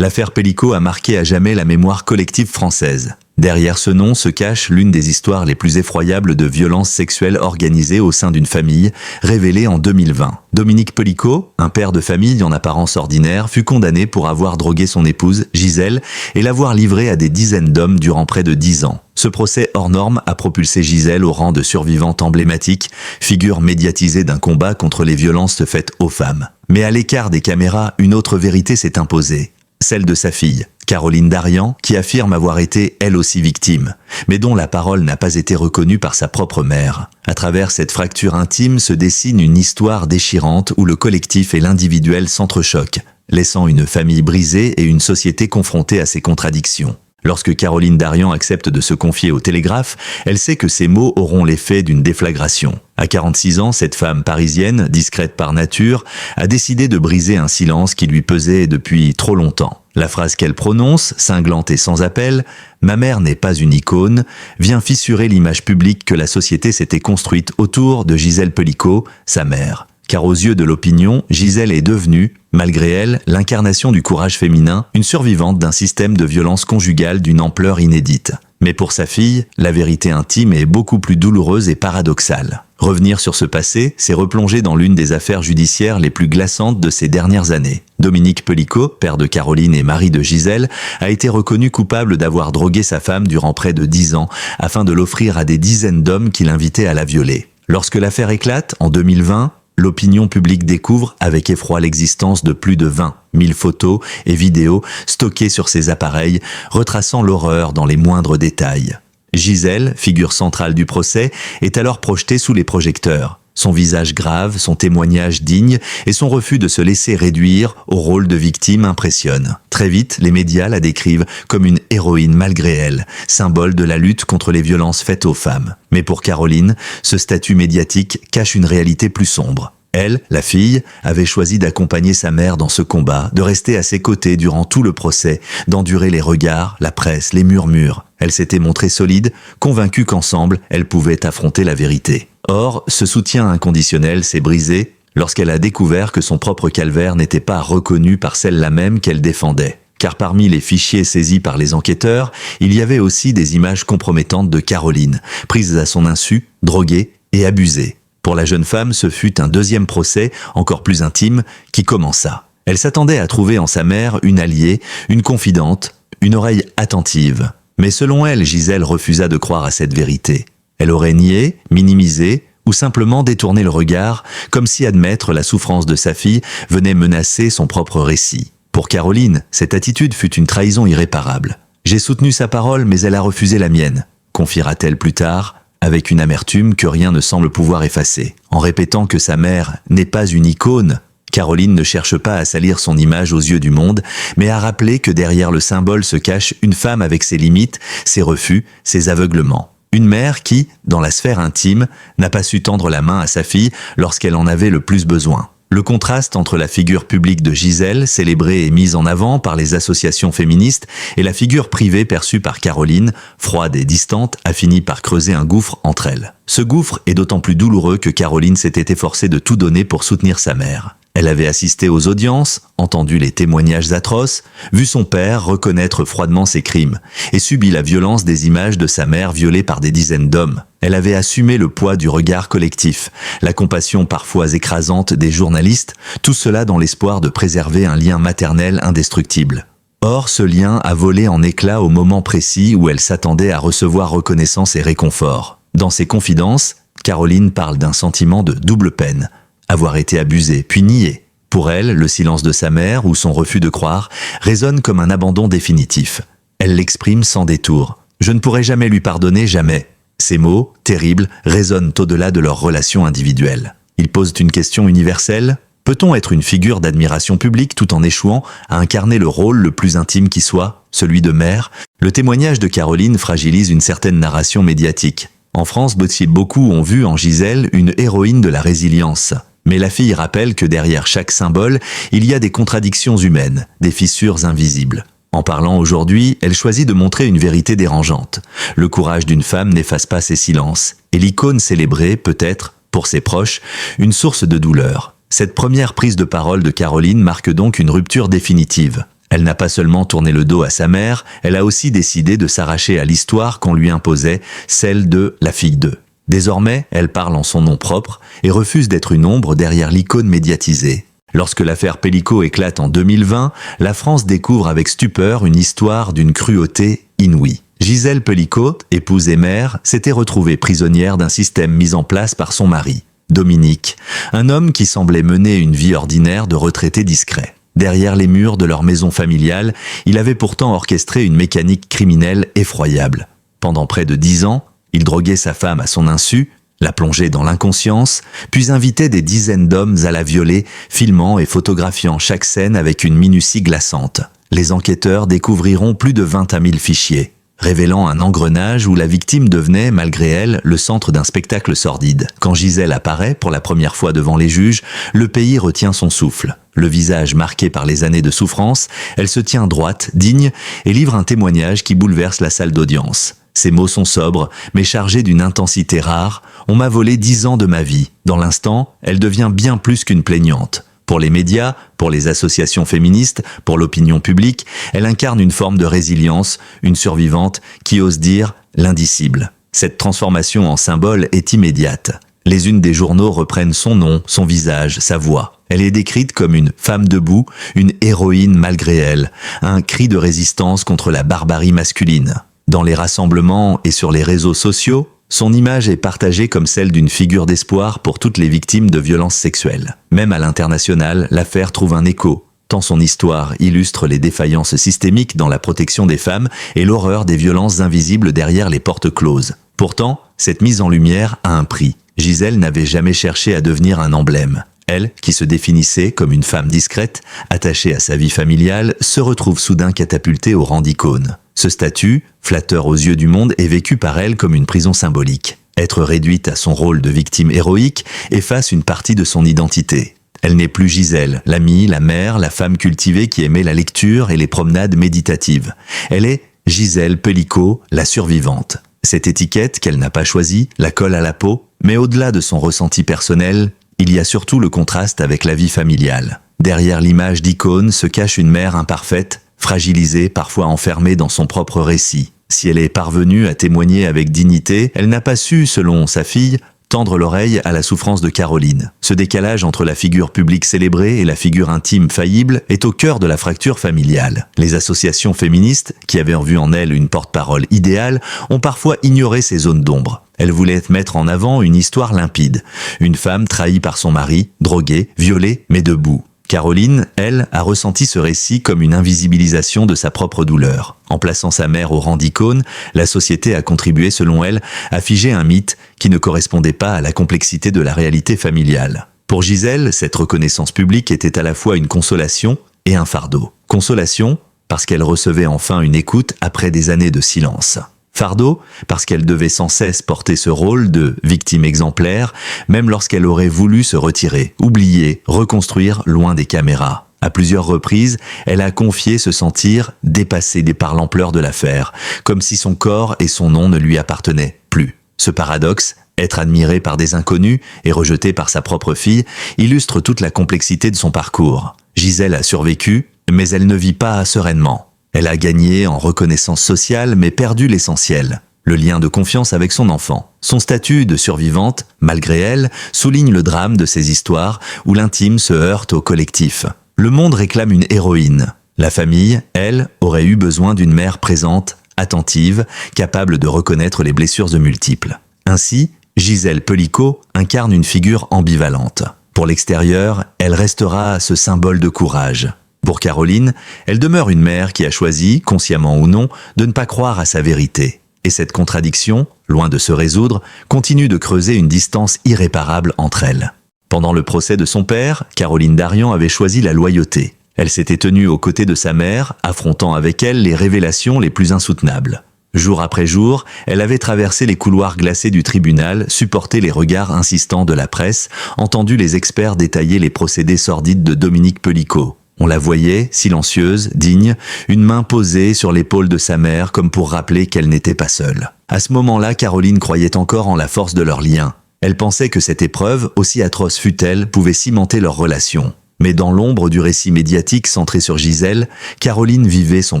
L'affaire Pellico a marqué à jamais la mémoire collective française. Derrière ce nom se cache l'une des histoires les plus effroyables de violences sexuelles organisées au sein d'une famille, révélée en 2020. Dominique Pellico, un père de famille en apparence ordinaire, fut condamné pour avoir drogué son épouse, Gisèle, et l'avoir livrée à des dizaines d'hommes durant près de 10 ans. Ce procès hors norme a propulsé Gisèle au rang de survivante emblématique, figure médiatisée d'un combat contre les violences faites aux femmes. Mais à l'écart des caméras, une autre vérité s'est imposée. Celle de sa fille, Caroline Darian, qui affirme avoir été elle aussi victime, mais dont la parole n'a pas été reconnue par sa propre mère. À travers cette fracture intime se dessine une histoire déchirante où le collectif et l'individuel s'entrechoquent, laissant une famille brisée et une société confrontée à ses contradictions. Lorsque Caroline Darian accepte de se confier au Télégraphe, elle sait que ses mots auront l'effet d'une déflagration. À 46 ans, cette femme parisienne, discrète par nature, a décidé de briser un silence qui lui pesait depuis trop longtemps. La phrase qu'elle prononce, cinglante et sans appel, « Ma mère n'est pas une icône », vient fissurer l'image publique que la société s'était construite autour de Gisèle Pellico, sa mère. Car aux yeux de l'opinion, Gisèle est devenue, malgré elle, l'incarnation du courage féminin, une survivante d'un système de violence conjugale d'une ampleur inédite. Mais pour sa fille, la vérité intime est beaucoup plus douloureuse et paradoxale. Revenir sur ce passé, c'est replonger dans l'une des affaires judiciaires les plus glaçantes de ces dernières années. Dominique Pellico, père de Caroline et mari de Gisèle, a été reconnu coupable d'avoir drogué sa femme durant près de 10 ans afin de l'offrir à des dizaines d'hommes qui l'invitaient à la violer. Lorsque l'affaire éclate, en 2020, l'opinion publique découvre avec effroi l'existence de plus de 20 000 photos et vidéos stockées sur ces appareils, retraçant l'horreur dans les moindres détails. Gisèle, figure centrale du procès, est alors projetée sous les projecteurs. Son visage grave, son témoignage digne et son refus de se laisser réduire au rôle de victime impressionnent. Très vite, les médias la décrivent comme une héroïne malgré elle, symbole de la lutte contre les violences faites aux femmes. Mais pour Caroline, ce statut médiatique cache une réalité plus sombre. Elle, la fille, avait choisi d'accompagner sa mère dans ce combat, de rester à ses côtés durant tout le procès, d'endurer les regards, la presse, les murmures. Elle s'était montrée solide, convaincue qu'ensemble, elle pouvait affronter la vérité. Or, ce soutien inconditionnel s'est brisé lorsqu'elle a découvert que son propre calvaire n'était pas reconnu par celle-là même qu'elle défendait. Car parmi les fichiers saisis par les enquêteurs, il y avait aussi des images compromettantes de Caroline, prises à son insu, droguée et abusée. Pour la jeune femme, ce fut un deuxième procès, encore plus intime, qui commença. Elle s'attendait à trouver en sa mère une alliée, une confidente, une oreille attentive. Mais selon elle, Gisèle refusa de croire à cette vérité. Elle aurait nié, minimisé ou simplement détourné le regard, comme si admettre la souffrance de sa fille venait menacer son propre récit. Pour Caroline, cette attitude fut une trahison irréparable. « J'ai soutenu sa parole, mais elle a refusé la mienne », confiera-t-elle plus tard, avec une amertume que rien ne semble pouvoir effacer. En répétant que sa mère n'est pas une icône, Caroline ne cherche pas à salir son image aux yeux du monde, mais à rappeler que derrière le symbole se cache une femme avec ses limites, ses refus, ses aveuglements. Une mère qui, dans la sphère intime, n'a pas su tendre la main à sa fille lorsqu'elle en avait le plus besoin. Le contraste entre la figure publique de Gisèle, célébrée et mise en avant par les associations féministes, et la figure privée perçue par Caroline, froide et distante, a fini par creuser un gouffre entre elles. Ce gouffre est d'autant plus douloureux que Caroline s'était efforcée de tout donner pour soutenir sa mère. Elle avait assisté aux audiences, entendu les témoignages atroces, vu son père reconnaître froidement ses crimes, et subi la violence des images de sa mère violée par des dizaines d'hommes. Elle avait assumé le poids du regard collectif, la compassion parfois écrasante des journalistes, tout cela dans l'espoir de préserver un lien maternel indestructible. Or, ce lien a volé en éclats au moment précis où elle s'attendait à recevoir reconnaissance et réconfort. Dans ses confidences, Caroline parle d'un sentiment de double peine. Avoir été abusée, puis niée. Pour elle, le silence de sa mère ou son refus de croire résonne comme un abandon définitif. Elle l'exprime sans détour. « Je ne pourrai jamais lui pardonner, jamais ». Ces mots, terribles, résonnent au-delà de leur relation individuelle. Ils posent une question universelle. Peut-on être une figure d'admiration publique tout en échouant à incarner le rôle le plus intime qui soit, celui de mère? Le témoignage de Caroline fragilise une certaine narration médiatique. En France, beaucoup ont vu en Gisèle une héroïne de la résilience. Mais la fille rappelle que derrière chaque symbole, il y a des contradictions humaines, des fissures invisibles. En parlant aujourd'hui, elle choisit de montrer une vérité dérangeante. Le courage d'une femme n'efface pas ses silences, et l'icône célébrée peut être, pour ses proches, une source de douleur. Cette première prise de parole de Caroline marque donc une rupture définitive. Elle n'a pas seulement tourné le dos à sa mère, elle a aussi décidé de s'arracher à l'histoire qu'on lui imposait, celle de la fille d'eux. Désormais, elle parle en son nom propre et refuse d'être une ombre derrière l'icône médiatisée. Lorsque l'affaire Pelicot éclate en 2020, la France découvre avec stupeur une histoire d'une cruauté inouïe. Gisèle Pelicot, épouse et mère, s'était retrouvée prisonnière d'un système mis en place par son mari, Dominique, un homme qui semblait mener une vie ordinaire de retraité discret. Derrière les murs de leur maison familiale, il avait pourtant orchestré une mécanique criminelle effroyable. Pendant près de 10 ans, il droguait sa femme à son insu, la plongeait dans l'inconscience, puis invitait des dizaines d'hommes à la violer, filmant et photographiant chaque scène avec une minutie glaçante. Les enquêteurs découvriront plus de 20 000 fichiers, révélant un engrenage où la victime devenait, malgré elle, le centre d'un spectacle sordide. Quand Gisèle apparaît pour la première fois devant les juges, le pays retient son souffle. Le visage marqué par les années de souffrance, elle se tient droite, digne, et livre un témoignage qui bouleverse la salle d'audience. Ses mots sont sobres, mais chargés d'une intensité rare. On m'a volé 10 ans de ma vie. Dans l'instant, elle devient bien plus qu'une plaignante. Pour les médias, pour les associations féministes, pour l'opinion publique, elle incarne une forme de résilience, une survivante qui ose dire l'indicible. Cette transformation en symbole est immédiate. Les unes des journaux reprennent son nom, son visage, sa voix. Elle est décrite comme une femme debout, une héroïne malgré elle, un cri de résistance contre la barbarie masculine. Dans les rassemblements et sur les réseaux sociaux, son image est partagée comme celle d'une figure d'espoir pour toutes les victimes de violences sexuelles. Même à l'international, l'affaire trouve un écho, tant son histoire illustre les défaillances systémiques dans la protection des femmes et l'horreur des violences invisibles derrière les portes closes. Pourtant, cette mise en lumière a un prix. Gisèle n'avait jamais cherché à devenir un emblème. Elle, qui se définissait comme une femme discrète, attachée à sa vie familiale, se retrouve soudain catapultée au rang d'icône. Ce statut, flatteur aux yeux du monde, est vécu par elle comme une prison symbolique. Être réduite à son rôle de victime héroïque efface une partie de son identité. Elle n'est plus Gisèle, l'amie, la mère, la femme cultivée qui aimait la lecture et les promenades méditatives. Elle est Gisèle Pelicot, la survivante. Cette étiquette, qu'elle n'a pas choisie, la colle à la peau, mais au-delà de son ressenti personnel, il y a surtout le contraste avec la vie familiale. Derrière l'image d'icône se cache une mère imparfaite, fragilisée, parfois enfermée dans son propre récit. Si elle est parvenue à témoigner avec dignité, elle n'a pas su, selon sa fille, tendre l'oreille à la souffrance de Caroline. Ce décalage entre la figure publique célébrée et la figure intime faillible est au cœur de la fracture familiale. Les associations féministes, qui avaient vu en elle une porte-parole idéale, ont parfois ignoré ces zones d'ombre. Elles voulaient mettre en avant une histoire limpide. Une femme trahie par son mari, droguée, violée, mais debout. Caroline, elle, a ressenti ce récit comme une invisibilisation de sa propre douleur. En plaçant sa mère au rang d'icône, la société a contribué, selon elle, à figer un mythe qui ne correspondait pas à la complexité de la réalité familiale. Pour Gisèle, cette reconnaissance publique était à la fois une consolation et un fardeau. Consolation, parce qu'elle recevait enfin une écoute après des années de silence. Fardeau, parce qu'elle devait sans cesse porter ce rôle de victime exemplaire, même lorsqu'elle aurait voulu se retirer, oublier, reconstruire loin des caméras. À plusieurs reprises, elle a confié se sentir dépassée par l'ampleur de l'affaire, comme si son corps et son nom ne lui appartenaient plus. Ce paradoxe, être admirée par des inconnus et rejetée par sa propre fille, illustre toute la complexité de son parcours. Gisèle a survécu, mais elle ne vit pas sereinement. Elle a gagné en reconnaissance sociale, mais perdu l'essentiel, le lien de confiance avec son enfant. Son statut de survivante, malgré elle, souligne le drame de ces histoires où l'intime se heurte au collectif. Le monde réclame une héroïne. La famille, elle, aurait eu besoin d'une mère présente, attentive, capable de reconnaître les blessures multiples. Ainsi, Gisèle Pelicot incarne une figure ambivalente. Pour l'extérieur, elle restera ce symbole de courage. Pour Caroline, elle demeure une mère qui a choisi, consciemment ou non, de ne pas croire à sa vérité. Et cette contradiction, loin de se résoudre, continue de creuser une distance irréparable entre elles. Pendant le procès de son père, Caroline Darian avait choisi la loyauté. Elle s'était tenue aux côtés de sa mère, affrontant avec elle les révélations les plus insoutenables. Jour après jour, elle avait traversé les couloirs glacés du tribunal, supporté les regards insistants de la presse, entendu les experts détailler les procédés sordides de Dominique Pelicot. On la voyait, silencieuse, digne, une main posée sur l'épaule de sa mère comme pour rappeler qu'elle n'était pas seule. À ce moment-là, Caroline croyait encore en la force de leur lien. Elle pensait que cette épreuve, aussi atroce fût-elle, pouvait cimenter leur relation. Mais dans l'ombre du récit médiatique centré sur Gisèle, Caroline vivait son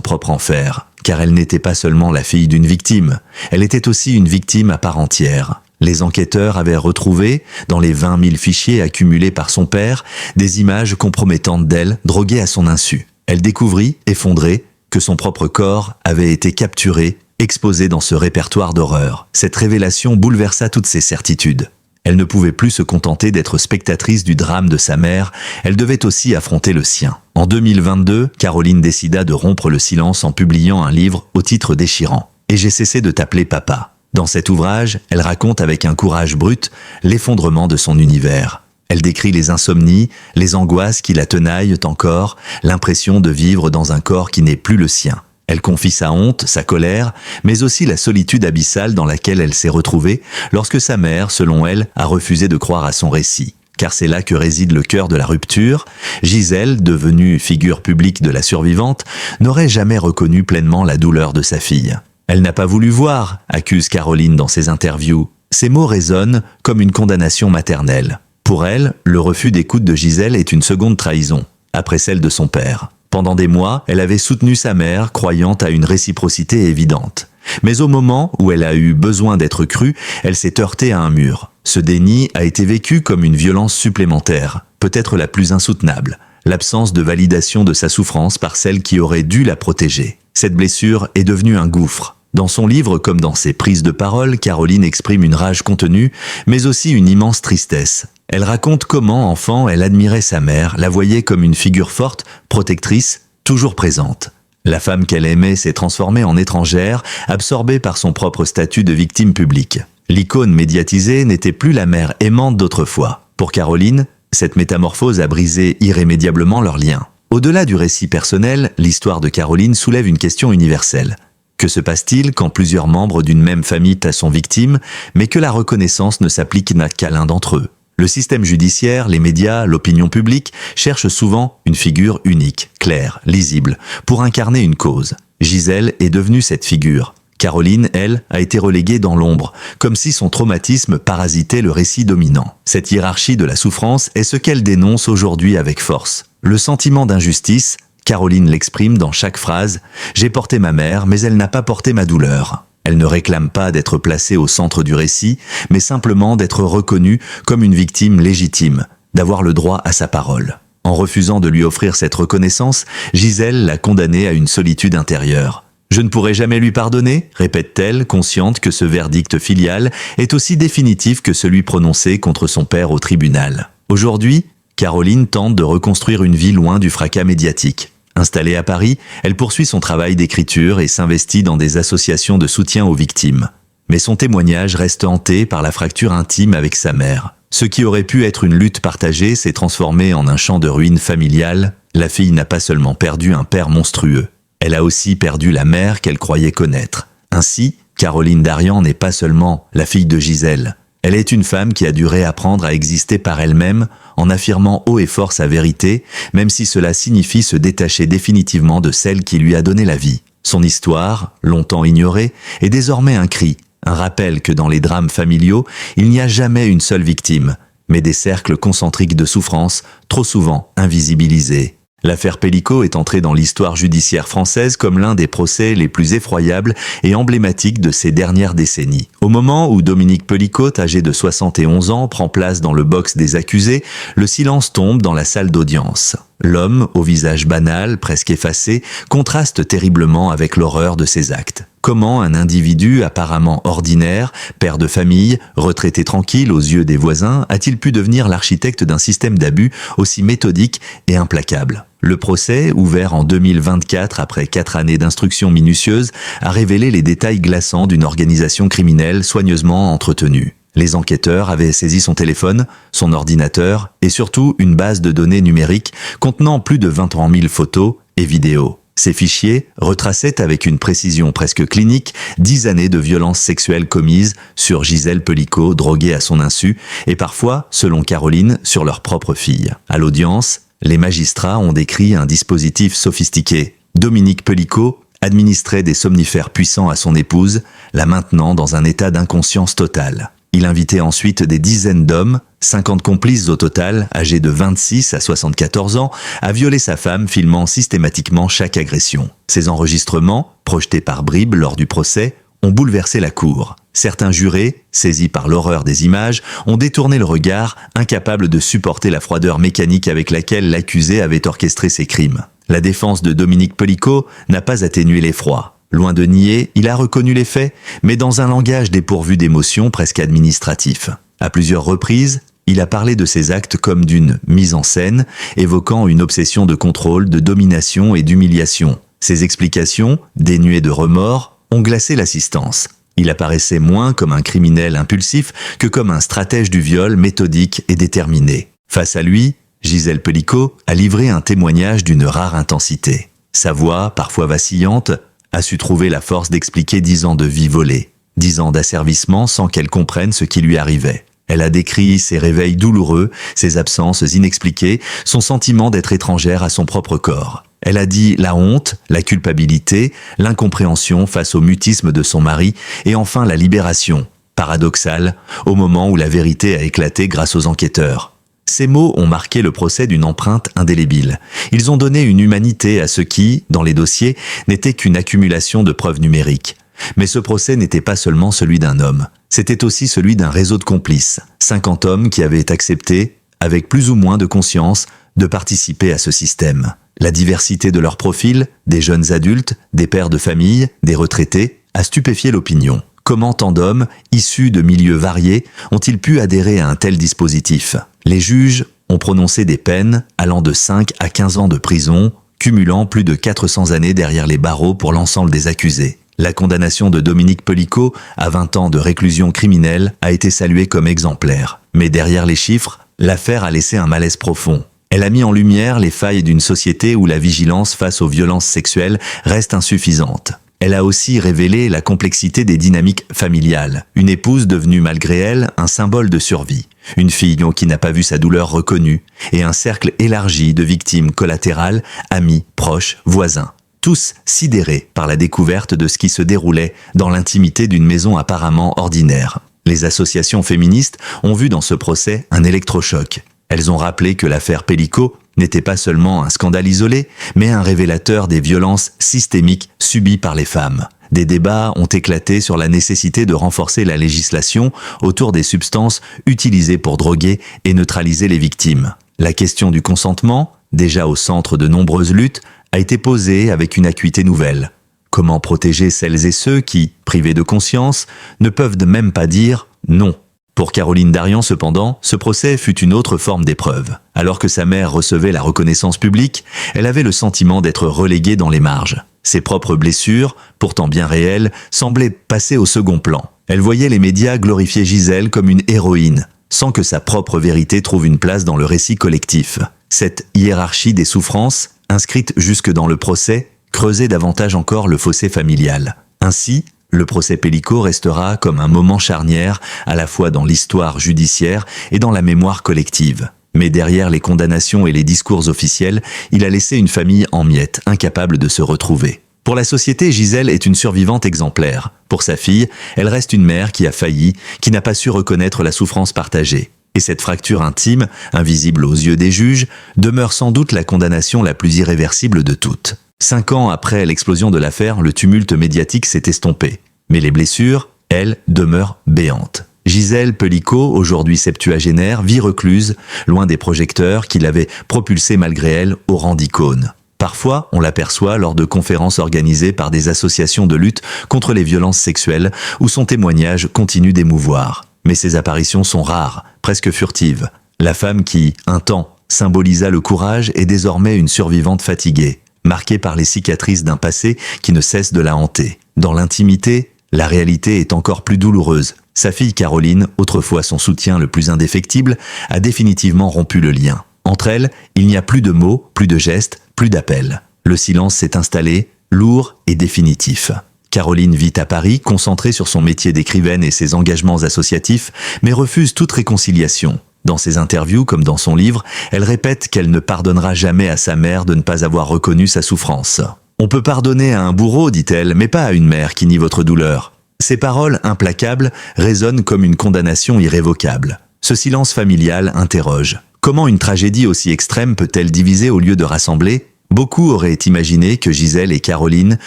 propre enfer, car elle n'était pas seulement la fille d'une victime, elle était aussi une victime à part entière. Les enquêteurs avaient retrouvé, dans les 20 000 fichiers accumulés par son père, des images compromettantes d'elle, droguée à son insu. Elle découvrit, effondrée, que son propre corps avait été capturé, exposé dans ce répertoire d'horreur. Cette révélation bouleversa toutes ses certitudes. Elle ne pouvait plus se contenter d'être spectatrice du drame de sa mère, elle devait aussi affronter le sien. En 2022, Caroline décida de rompre le silence en publiant un livre au titre déchirant. « Et j'ai cessé de t'appeler papa ». Dans cet ouvrage, elle raconte avec un courage brut l'effondrement de son univers. Elle décrit les insomnies, les angoisses qui la tenaillent encore, l'impression de vivre dans un corps qui n'est plus le sien. Elle confie sa honte, sa colère, mais aussi la solitude abyssale dans laquelle elle s'est retrouvée lorsque sa mère, selon elle, a refusé de croire à son récit. Car c'est là que réside le cœur de la rupture. Gisèle, devenue figure publique de la survivante, n'aurait jamais reconnu pleinement la douleur de sa fille. Elle n'a pas voulu voir, accuse Caroline dans ses interviews. Ces mots résonnent comme une condamnation maternelle. Pour elle, le refus d'écoute de Gisèle est une seconde trahison, après celle de son père. Pendant des mois, elle avait soutenu sa mère, croyant à une réciprocité évidente. Mais au moment où elle a eu besoin d'être crue, elle s'est heurtée à un mur. Ce déni a été vécu comme une violence supplémentaire, peut-être la plus insoutenable, l'absence de validation de sa souffrance par celle qui aurait dû la protéger. Cette blessure est devenue un gouffre. Dans son livre comme dans ses prises de parole, Caroline exprime une rage contenue, mais aussi une immense tristesse. Elle raconte comment, enfant, elle admirait sa mère, la voyait comme une figure forte, protectrice, toujours présente. La femme qu'elle aimait s'est transformée en étrangère, absorbée par son propre statut de victime publique. L'icône médiatisée n'était plus la mère aimante d'autrefois. Pour Caroline, cette métamorphose a brisé irrémédiablement leurs liens. Au-delà du récit personnel, l'histoire de Caroline soulève une question universelle. Que se passe-t-il quand plusieurs membres d'une même famille sont victimes, mais que la reconnaissance ne s'applique qu'à l'un d'entre eux? Le système judiciaire, les médias, l'opinion publique cherchent souvent une figure unique, claire, lisible, pour incarner une cause. Gisèle est devenue cette figure. Caroline, elle, a été reléguée dans l'ombre, comme si son traumatisme parasitait le récit dominant. Cette hiérarchie de la souffrance est ce qu'elle dénonce aujourd'hui avec force. Le sentiment d'injustice, Caroline l'exprime dans chaque phrase « J'ai porté ma mère, mais elle n'a pas porté ma douleur ». Elle ne réclame pas d'être placée au centre du récit, mais simplement d'être reconnue comme une victime légitime, d'avoir le droit à sa parole. En refusant de lui offrir cette reconnaissance, Gisèle l'a condamnée à une solitude intérieure. « Je ne pourrai jamais lui pardonner », répète-t-elle, consciente que ce verdict filial est aussi définitif que celui prononcé contre son père au tribunal. Aujourd'hui, Caroline tente de reconstruire une vie loin du fracas médiatique. Installée à Paris, elle poursuit son travail d'écriture et s'investit dans des associations de soutien aux victimes. Mais son témoignage reste hanté par la fracture intime avec sa mère. Ce qui aurait pu être une lutte partagée s'est transformé en un champ de ruines familiales. La fille n'a pas seulement perdu un père monstrueux, elle a aussi perdu la mère qu'elle croyait connaître. Ainsi, Caroline Darian n'est pas seulement la fille de Gisèle. Elle est une femme qui a dû réapprendre à exister par elle-même en affirmant haut et fort sa vérité, même si cela signifie se détacher définitivement de celle qui lui a donné la vie. Son histoire, longtemps ignorée, est désormais un cri, un rappel que dans les drames familiaux, il n'y a jamais une seule victime, mais des cercles concentriques de souffrance, trop souvent invisibilisés. L'affaire Pellico est entrée dans l'histoire judiciaire française comme l'un des procès les plus effroyables et emblématiques de ces dernières décennies. Au moment où Dominique Pellico, âgé de 71 ans, prend place dans le box des accusés, le silence tombe dans la salle d'audience. L'homme, au visage banal, presque effacé, contraste terriblement avec l'horreur de ses actes. Comment un individu apparemment ordinaire, père de famille, retraité tranquille aux yeux des voisins, a-t-il pu devenir l'architecte d'un système d'abus aussi méthodique et implacable? Le procès, ouvert en 2024 après 4 années d'instruction minutieuse, a révélé les détails glaçants d'une organisation criminelle soigneusement entretenue. Les enquêteurs avaient saisi son téléphone, son ordinateur et surtout une base de données numériques contenant plus de 23 000 photos et vidéos. Ces fichiers retraçaient avec une précision presque clinique 10 années de violences sexuelles commises sur Gisèle Pellico, droguée à son insu, et parfois, selon Caroline, sur leur propre fille. À l'audience, les magistrats ont décrit un dispositif sophistiqué. Dominique Pellico administrait des somnifères puissants à son épouse, la maintenant dans un état d'inconscience totale. Il invitait ensuite des dizaines d'hommes, 50 complices au total, âgés de 26 à 74 ans, à violer sa femme, filmant systématiquement chaque agression. Ces enregistrements, projetés par bribes lors du procès, ont bouleversé la cour. Certains jurés, saisis par l'horreur des images, ont détourné le regard, incapables de supporter la froideur mécanique avec laquelle l'accusé avait orchestré ses crimes. La défense de Dominique Pellicot n'a pas atténué l'effroi. Loin de nier, il a reconnu les faits, mais dans un langage dépourvu d'émotion presque administratif. À plusieurs reprises, il a parlé de ses actes comme d'une mise en scène, évoquant une obsession de contrôle, de domination et d'humiliation. Ses explications, dénuées de remords, ont glacé l'assistance. Il apparaissait moins comme un criminel impulsif que comme un stratège du viol méthodique et déterminé. Face à lui, Gisèle Pellicot a livré un témoignage d'une rare intensité. Sa voix, parfois vacillante, a su trouver la force d'expliquer 10 ans de vie volée, 10 ans d'asservissement sans qu'elle comprenne ce qui lui arrivait. Elle a décrit ses réveils douloureux, ses absences inexpliquées, son sentiment d'être étrangère à son propre corps. Elle a dit la honte, la culpabilité, l'incompréhension face au mutisme de son mari et enfin la libération, paradoxale, au moment où la vérité a éclaté grâce aux enquêteurs. Ces mots ont marqué le procès d'une empreinte indélébile. Ils ont donné une humanité à ce qui, dans les dossiers, n'était qu'une accumulation de preuves numériques. Mais ce procès n'était pas seulement celui d'un homme. C'était aussi celui d'un réseau de complices. 50 hommes qui avaient accepté, avec plus ou moins de conscience, de participer à ce système. La diversité de leurs profils, des jeunes adultes, des pères de famille, des retraités, a stupéfié l'opinion. Comment tant d'hommes, issus de milieux variés, ont-ils pu adhérer à un tel dispositif? Les juges ont prononcé des peines allant de 5 à 15 ans de prison, cumulant plus de 400 années derrière les barreaux pour l'ensemble des accusés. La condamnation de Dominique Pellicot à 20 ans de réclusion criminelle a été saluée comme exemplaire. Mais derrière les chiffres, l'affaire a laissé un malaise profond. Elle a mis en lumière les failles d'une société où la vigilance face aux violences sexuelles reste insuffisante. Elle a aussi révélé la complexité des dynamiques familiales. Une épouse devenue malgré elle un symbole de survie. Une fille qui n'a pas vu sa douleur reconnue. Et un cercle élargi de victimes collatérales, amis, proches, voisins. Tous sidérés par la découverte de ce qui se déroulait dans l'intimité d'une maison apparemment ordinaire. Les associations féministes ont vu dans ce procès un électrochoc. Elles ont rappelé que l'affaire Pellicot n'était pas seulement un scandale isolé, mais un révélateur des violences systémiques subies par les femmes. Des débats ont éclaté sur la nécessité de renforcer la législation autour des substances utilisées pour droguer et neutraliser les victimes. La question du consentement, déjà au centre de nombreuses luttes, a été posée avec une acuité nouvelle. Comment protéger celles et ceux qui, privés de conscience, ne peuvent même pas dire non? Pour Caroline Darian, cependant, ce procès fut une autre forme d'épreuve. Alors que sa mère recevait la reconnaissance publique, elle avait le sentiment d'être reléguée dans les marges. Ses propres blessures, pourtant bien réelles, semblaient passer au second plan. Elle voyait les médias glorifier Gisèle comme une héroïne, sans que sa propre vérité trouve une place dans le récit collectif. Cette hiérarchie des souffrances, inscrite jusque dans le procès, creusait davantage encore le fossé familial. Ainsi, le procès Pellicot restera comme un moment charnière à la fois dans l'histoire judiciaire et dans la mémoire collective. Mais derrière les condamnations et les discours officiels, il a laissé une famille en miettes, incapable de se retrouver. Pour la société, Gisèle est une survivante exemplaire. Pour sa fille, elle reste une mère qui a failli, qui n'a pas su reconnaître la souffrance partagée. Et cette fracture intime, invisible aux yeux des juges, demeure sans doute la condamnation la plus irréversible de toutes. 5 ans après l'explosion de l'affaire, le tumulte médiatique s'est estompé. Mais les blessures, elles, demeurent béantes. Gisèle Pellicot, aujourd'hui septuagénaire, vit recluse, loin des projecteurs qui l'avaient propulsée malgré elle au rang d'icône. Parfois, on l'aperçoit lors de conférences organisées par des associations de lutte contre les violences sexuelles, où son témoignage continue d'émouvoir. Mais ces apparitions sont rares, presque furtives. La femme qui, un temps, symbolisa le courage est désormais une survivante fatiguée, marquée par les cicatrices d'un passé qui ne cesse de la hanter. Dans l'intimité, la réalité est encore plus douloureuse. Sa fille Caroline, autrefois son soutien le plus indéfectible, a définitivement rompu le lien. Entre elles, il n'y a plus de mots, plus de gestes, plus d'appels. Le silence s'est installé, lourd et définitif. Caroline vit à Paris, concentrée sur son métier d'écrivaine et ses engagements associatifs, mais refuse toute réconciliation. Dans ses interviews comme dans son livre, elle répète qu'elle ne pardonnera jamais à sa mère de ne pas avoir reconnu sa souffrance. « On peut pardonner à un bourreau, dit-elle, mais pas à une mère qui nie votre douleur. Ces paroles implacables résonnent comme une condamnation irrévocable. Ce silence familial interroge. Comment une tragédie aussi extrême peut-elle diviser au lieu de rassembler ? Beaucoup auraient imaginé que Gisèle et Caroline,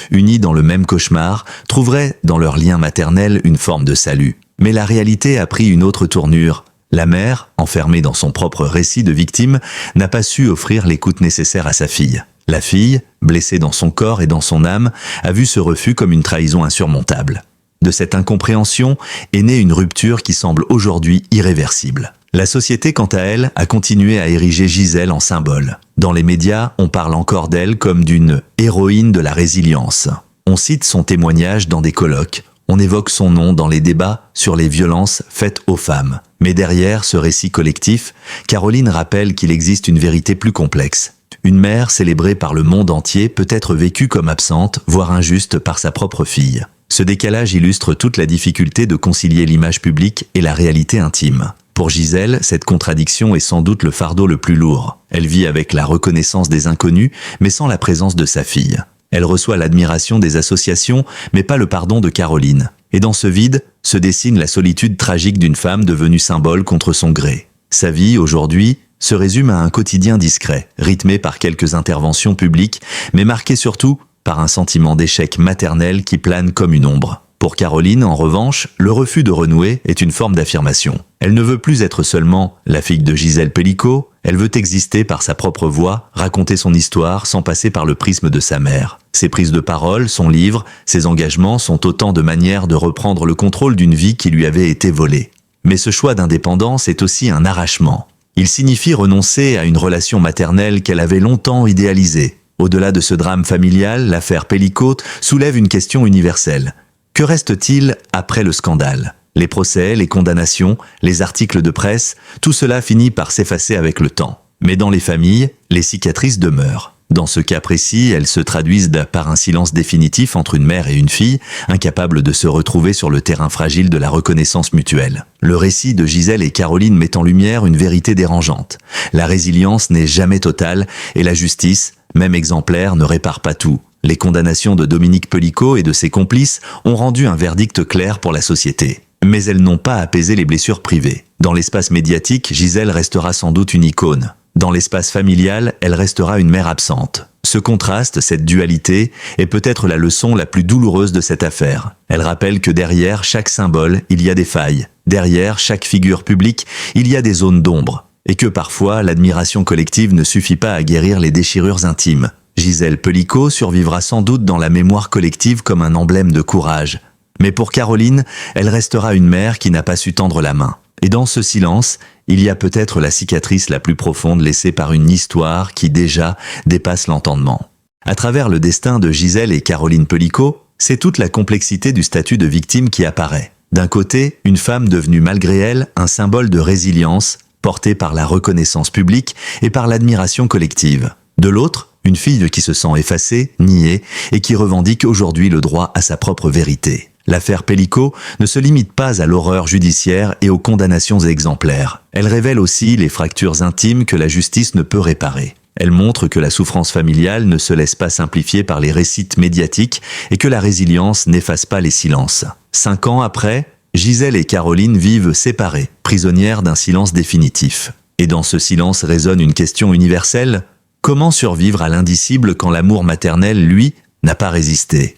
unies dans le même cauchemar, trouveraient dans leur lien maternel une forme de salut. Mais la réalité a pris une autre tournure. La mère, enfermée dans son propre récit de victime, n'a pas su offrir l'écoute nécessaire à sa fille. La fille, blessée dans son corps et dans son âme, a vu ce refus comme une trahison insurmontable. De cette incompréhension est née une rupture qui semble aujourd'hui irréversible. La société, quant à elle, a continué à ériger Gisèle en symbole. Dans les médias, on parle encore d'elle comme d'une héroïne de la résilience. On cite son témoignage dans des colloques. On évoque son nom dans les débats sur les violences faites aux femmes. Mais derrière ce récit collectif, Caroline rappelle qu'il existe une vérité plus complexe. Une mère célébrée par le monde entier peut être vécue comme absente, voire injuste par sa propre fille. Ce décalage illustre toute la difficulté de concilier l'image publique et la réalité intime. Pour Gisèle, cette contradiction est sans doute le fardeau le plus lourd. Elle vit avec la reconnaissance des inconnus, mais sans la présence de sa fille. Elle reçoit l'admiration des associations, mais pas le pardon de Caroline. Et dans ce vide, se dessine la solitude tragique d'une femme devenue symbole contre son gré. Sa vie, aujourd'hui, se résume à un quotidien discret, rythmé par quelques interventions publiques, mais marqué surtout par un sentiment d'échec maternel qui plane comme une ombre. Pour Caroline, en revanche, le refus de renouer est une forme d'affirmation. Elle ne veut plus être seulement la fille de Gisèle Pellicot, elle veut exister par sa propre voix, raconter son histoire sans passer par le prisme de sa mère. Ses prises de parole, son livre, ses engagements sont autant de manières de reprendre le contrôle d'une vie qui lui avait été volée. Mais ce choix d'indépendance est aussi un arrachement. Il signifie renoncer à une relation maternelle qu'elle avait longtemps idéalisée. Au-delà de ce drame familial, l'affaire Pellicot soulève une question universelle. Que reste-t-il après le scandale ? Les procès, les condamnations, les articles de presse, tout cela finit par s'effacer avec le temps. Mais dans les familles, les cicatrices demeurent. Dans ce cas précis, elles se traduisent par un silence définitif entre une mère et une fille, incapables de se retrouver sur le terrain fragile de la reconnaissance mutuelle. Le récit de Gisèle et Caroline met en lumière une vérité dérangeante. La résilience n'est jamais totale et la justice, même exemplaire, ne répare pas tout. Les condamnations de Dominique Pellicot et de ses complices ont rendu un verdict clair pour la société. Mais elles n'ont pas apaisé les blessures privées. Dans l'espace médiatique, Gisèle restera sans doute une icône. Dans l'espace familial, elle restera une mère absente. Ce contraste, cette dualité, est peut-être la leçon la plus douloureuse de cette affaire. Elle rappelle que derrière chaque symbole, il y a des failles. Derrière chaque figure publique, il y a des zones d'ombre. Et que parfois, l'admiration collective ne suffit pas à guérir les déchirures intimes. Gisèle Pellicot survivra sans doute dans la mémoire collective comme un emblème de courage. Mais pour Caroline, elle restera une mère qui n'a pas su tendre la main. Et dans ce silence, il y a peut-être la cicatrice la plus profonde laissée par une histoire qui déjà dépasse l'entendement. À travers le destin de Gisèle et Caroline Pellicot, c'est toute la complexité du statut de victime qui apparaît. D'un côté, une femme devenue malgré elle un symbole de résilience, portée par la reconnaissance publique et par l'admiration collective. De l'autre, une fille qui se sent effacée, niée et qui revendique aujourd'hui le droit à sa propre vérité. L'affaire Pellicot ne se limite pas à l'horreur judiciaire et aux condamnations exemplaires. Elle révèle aussi les fractures intimes que la justice ne peut réparer. Elle montre que la souffrance familiale ne se laisse pas simplifier par les récits médiatiques et que la résilience n'efface pas les silences. 5 ans après, Gisèle et Caroline vivent séparées, prisonnières d'un silence définitif. Et dans ce silence résonne une question universelle. Comment survivre à l'indicible quand l'amour maternel, lui, n'a pas résisté ?